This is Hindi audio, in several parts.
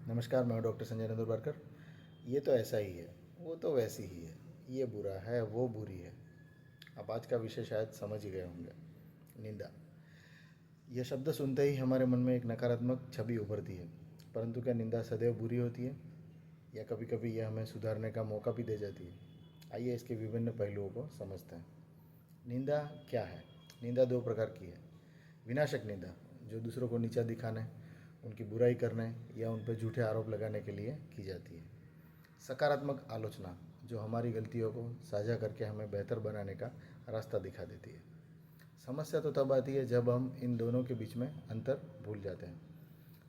नमस्कार, मैं डॉक्टर संजय नंदुरबारकर। ये तो ऐसा ही है, वो तो वैसी ही है, ये बुरा है, वो बुरी है। अब आज का विषय शायद समझ ही गए होंगे, निंदा। यह शब्द सुनते ही हमारे मन में एक नकारात्मक छवि उभरती है। परंतु क्या निंदा सदैव बुरी होती है, या कभी कभी यह हमें सुधारने का मौका भी दे जाती है? आइए इसके विभिन्न पहलुओं को समझते हैं। निंदा क्या है? निंदा दो प्रकार की है। विनाशक निंदा, जो दूसरों को नीचा दिखाने, उनकी बुराई करने या उन पर झूठे आरोप लगाने के लिए की जाती है। सकारात्मक आलोचना, जो हमारी गलतियों को साझा करके हमें बेहतर बनाने का रास्ता दिखा देती है। समस्या तो तब आती है जब हम इन दोनों के बीच में अंतर भूल जाते हैं।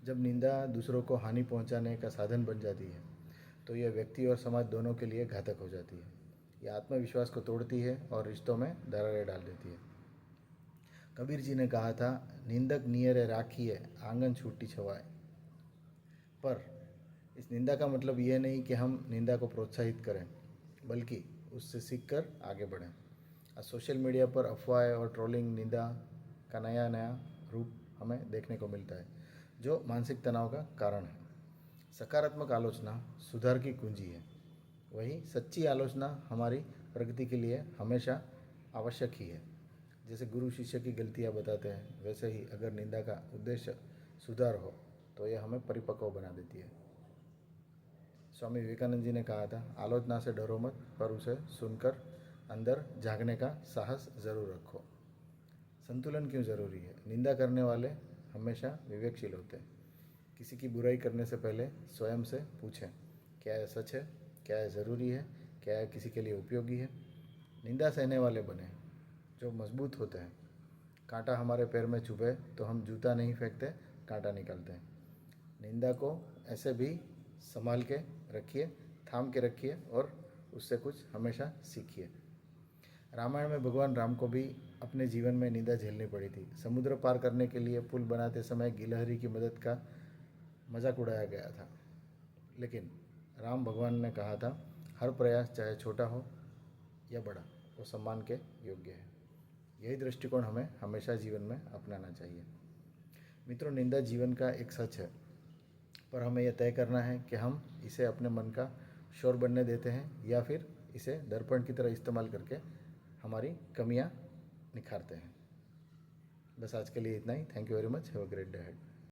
जब निंदा दूसरों को हानि पहुंचाने का साधन बन जाती है, तो यह व्यक्ति और समाज दोनों के लिए घातक हो जाती है। यह आत्मविश्वास को तोड़ती है और रिश्तों में दरारें डाल देती है। कबीर जी ने कहा था, निंदक नियरे राखिए आंगन छूटी छवाए। पर इस निंदा का मतलब यह नहीं कि हम निंदा को प्रोत्साहित करें, बल्कि उससे सीखकर आगे बढ़ें। आज सोशल मीडिया पर अफवाहें और ट्रोलिंग निंदा का नया नया रूप हमें देखने को मिलता है, जो मानसिक तनाव का कारण है। सकारात्मक आलोचना सुधार की कुंजी है। वही सच्ची आलोचना हमारी प्रगति के लिए हमेशा आवश्यक ही है। जैसे गुरु शिष्य की गलतियाँ बताते हैं, वैसे ही अगर निंदा का उद्देश्य सुधार हो तो यह हमें परिपक्व बना देती है। स्वामी विवेकानंद जी ने कहा था, आलोचना से डरो मत, पर उसे सुनकर अंदर जागने का साहस ज़रूर रखो। संतुलन क्यों ज़रूरी है? निंदा करने वाले हमेशा विवेकशील होते हैं। किसी की बुराई करने से पहले स्वयं से पूछें, क्या यह सच है, क्या यह ज़रूरी है, क्या यह किसी के लिए उपयोगी है। निंदा सहने वाले बने जो मजबूत होते हैं। कांटा हमारे पैर में चुभे तो हम जूता नहीं फेंकते, कांटा निकालते हैं। निंदा को ऐसे भी संभाल के रखिए, थाम के रखिए और उससे कुछ हमेशा सीखिए। रामायण में भगवान राम को भी अपने जीवन में निंदा झेलनी पड़ी थी। समुद्र पार करने के लिए पुल बनाते समय गिलहरी की मदद का मजाक उड़ाया गया था, लेकिन राम भगवान ने कहा था, हर प्रयास चाहे छोटा हो या बड़ा, वो सम्मान के योग्य है। यही दृष्टिकोण हमें हमेशा जीवन में अपनाना चाहिए। मित्रों, निंदा जीवन का एक सच है, पर हमें यह तय करना है कि हम इसे अपने मन का शोर बनने देते हैं या फिर इसे दर्पण की तरह इस्तेमाल करके हमारी कमियां निखारते हैं। बस आज के लिए इतना ही। Thank you very much. Have a great day ahead.